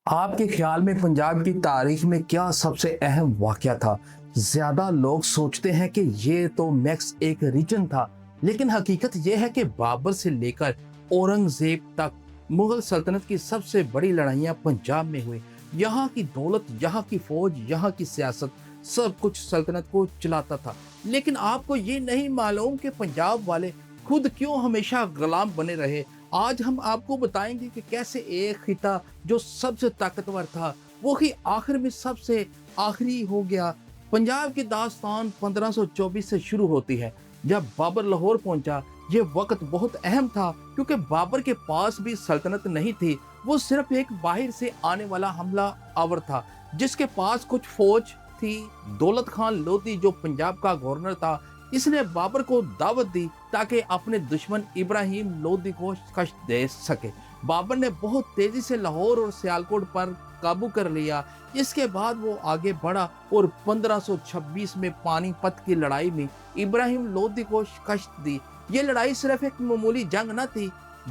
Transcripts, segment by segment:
آپ کے خیال میں پنجاب کی تاریخ میں کیا سب سے اہم واقعہ تھا؟ زیادہ لوگ سوچتے ہیں کہ یہ تو میکس ایک ریجن تھا، لیکن حقیقت یہ ہے کہ بابر سے لے کر اورنگزیب تک مغل سلطنت کی سب سے بڑی لڑائیاں پنجاب میں ہوئی۔ یہاں کی دولت، یہاں کی فوج، یہاں کی سیاست، سب کچھ سلطنت کو چلاتا تھا۔ لیکن آپ کو یہ نہیں معلوم کہ پنجاب والے خود کیوں ہمیشہ غلام بنے رہے۔ آج ہم آپ کو بتائیں گے کہ کیسے ایک خطہ جو سب سے طاقتور تھا وہی آخر میں سب سے آخری ہو گیا۔ پنجاب کی داستان 1524 سے شروع ہوتی ہے جب بابر لاہور پہنچا۔ یہ وقت بہت اہم تھا کیونکہ بابر کے پاس بھی سلطنت نہیں تھی، وہ صرف ایک باہر سے آنے والا حملہ آور تھا جس کے پاس کچھ فوج تھی۔ دولت خان لودھی جو پنجاب کا گورنر تھا، اس نے بابر کو دعوت دی تاکہ اپنے دشمن ابراہیم لودھی کو شکست دے سکے۔ بابر نے بہت تیزی سے لاہور اور سیالکوٹ پر قابو کر لیا۔ اس کے بعد وہ آگے بڑھا اور 1526 میں پانی پت کی لڑائی میں ابراہیم لودھی کو شکست دی۔ یہ لڑائی صرف ایک معمولی جنگ نہ تھی،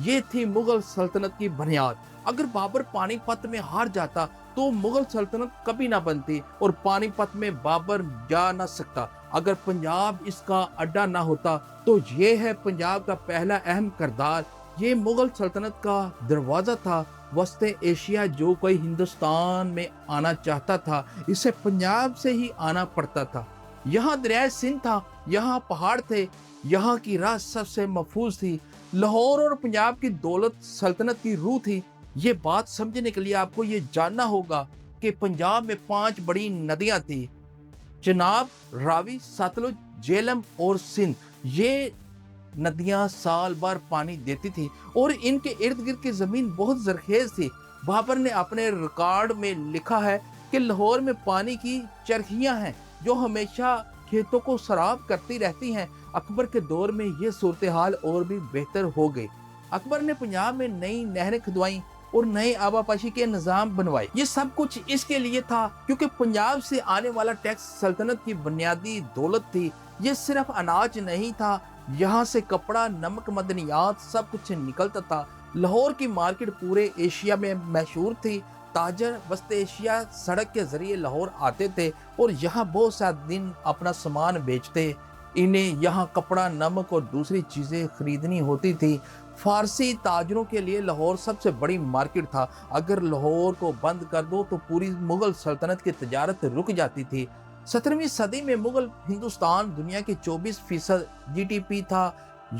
یہ تھی مغل سلطنت کی بنیاد۔ اگر بابر پانی پت میں ہار جاتا تو مغل سلطنت کبھی نہ بنتی اور پانی پت میں بابر جا نہ سکتا۔ اگر پنجاب اس کا اڈا نہ ہوتا تو یہ ہے پنجاب کا پہلا اہم کردار۔ یہ مغل سلطنت کا دروازہ تھا۔ وسط ایشیا جو کوئی ہندوستان میں آنا چاہتا تھا اسے پنجاب سے ہی آنا پڑتا تھا۔ یہاں دریائے سندھ تھا، یہاں پہاڑ تھے، یہاں کی راہ سب سے محفوظ تھی۔ لاہور اور پنجاب کی دولت سلطنت کی روح تھی۔ یہ بات سمجھنے کے لیے آپ کو یہ جاننا ہوگا کہ پنجاب میں 5 بڑی ندیاں تھیں: چناب، راوی، ستلج، جہلم اور سندھ۔ یہ ندیاں سال بھر پانی دیتی تھی اور ان کے ارد گرد کی زمین بہت زرخیز تھی۔ بابر نے اپنے ریکارڈ میں لکھا ہے کہ لاہور میں پانی کی چرخیاں ہیں جو ہمیشہ کھیتوں کو سیراب کرتی رہتی ہیں۔ اکبر کے دور میں یہ صورتحال اور بھی بہتر ہو گئی۔ اکبر نے پنجاب میں نئی نہریں کھدوائیں اور نئے آبپاشی کے نظام بنوائے۔ یہ سب کچھ اس کے لیے تھا کیونکہ پنجاب سے آنے والا ٹیکس سلطنت کی بنیادی دولت تھی۔ یہ صرف اناج نہیں تھا، یہاں سے کپڑا، نمک، مدنیات سب کچھ نکلتا تھا۔ لاہور کی مارکیٹ پورے ایشیا میں مشہور تھی۔ تاجر وسط ایشیا سڑک کے ذریعے لاہور آتے تھے اور یہاں بہت سا دن اپنا سامان بیچتے۔ انہیں یہاں کپڑا، نمک اور دوسری چیزیں خریدنی ہوتی تھی۔ فارسی تاجروں کے لیے لاہور سب سے بڑی مارکیٹ تھا۔ اگر لاہور کو بند کر دو تو پوری مغل سلطنت کی تجارت رک جاتی تھی۔ 17ویں صدی میں مغل ہندوستان دنیا کے 24% جی ڈی پی تھا،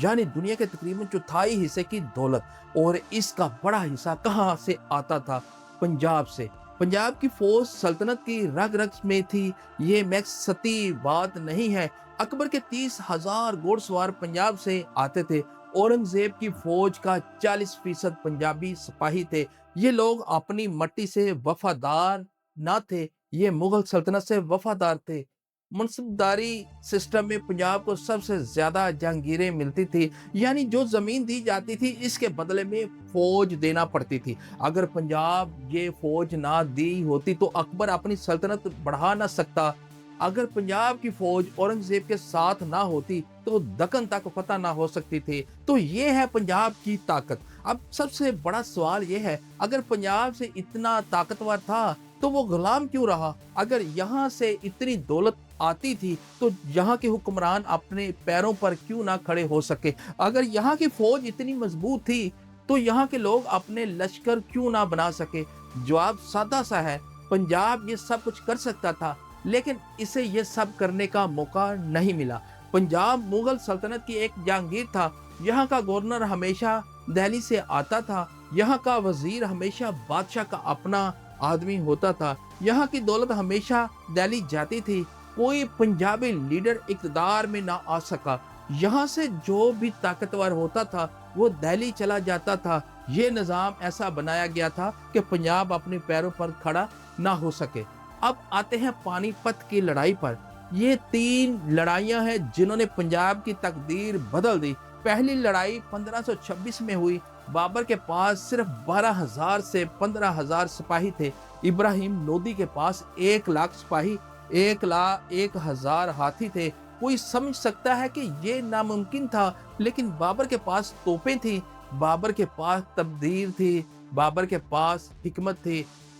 یعنی دنیا کے تقریباً چوتھائی حصے کی دولت۔ اور اس کا بڑا حصہ کہاں سے آتا تھا؟ پنجاب سے۔ پنجاب کی فوج سلطنت کی رگ رگ میں تھی، یہ میکستی بات نہیں ہے۔ اکبر کے 30,000 گھوڑ سوار پنجاب سے آتے تھے۔ اورنگزیب کی فوج کا 40% پنجابی سپاہی تھے۔ یہ لوگ اپنی مٹی سے وفادار نہ تھے، یہ مغل سلطنت سے وفادار تھے۔ منصبداری سسٹم میں پنجاب کو سب سے زیادہ جہانگیریں ملتی تھی، یعنی جو زمین دی جاتی تھی اس کے بدلے میں فوج دینا پڑتی تھی۔ اگر پنجاب یہ فوج نہ دی ہوتی تو اکبر اپنی سلطنت بڑھا نہ سکتا۔ اگر پنجاب کی فوج اورنگزیب کے ساتھ نہ ہوتی تو دکن تک فتح نہ ہو سکتی تھی۔ تو یہ ہے پنجاب کی طاقت۔ اب سب سے بڑا سوال یہ ہے، اگر پنجاب سے اتنا طاقتور تھا تو وہ غلام کیوں رہا؟ اگر یہاں سے اتنی دولت آتی تھی تو یہاں کے حکمران اپنے پیروں پر کیوں نہ کھڑے ہو سکے؟ اگر یہاں کی فوج اتنی مضبوط تھی تو یہاں کے لوگ اپنے لشکر کیوں نہ بنا سکے؟ جواب سادہ سا ہے، پنجاب یہ سب کچھ کر سکتا تھا لیکن اسے یہ سب کرنے کا موقع نہیں ملا۔ پنجاب مغل سلطنت کی ایک جہانگیر تھا۔ یہاں کا گورنر ہمیشہ دہلی سے آتا تھا، یہاں کا وزیر ہمیشہ بادشاہ کا اپنا آدمی ہوتا تھا، یہاں کی دولت ہمیشہ دہلی جاتی تھی۔ کوئی پنجابی لیڈر اقتدار میں نہ آ سکا، یہاں سے جو بھی طاقتور ہوتا تھا وہ دہلی چلا جاتا تھا۔ یہ نظام ایسا بنایا گیا تھا کہ پنجاب اپنے پیروں پر کھڑا نہ ہو سکے۔ اب آتے ہیں پانی پت کی لڑائی پر۔ یہ 3 لڑائیاں ہیں جنہوں نے پنجاب کی تقدیر بدل دی۔ پہلی لڑائی 1526 میں ہوئی۔ بابر کے پاس صرف 12,000 سے 15,000 سپاہی تھے۔ ابراہیم لودھی کے پاس 1,00,000 سپاہی، 1,01,000 ہاتھی تھے۔ کوئی سمجھ سکتا ہے کہ یہ ناممکن تھا، لیکن بابر کے پاس توپیں تھیں، بابر کے پاس تدبیر تھی، بابر کے پاس حکمت تھی۔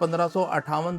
1558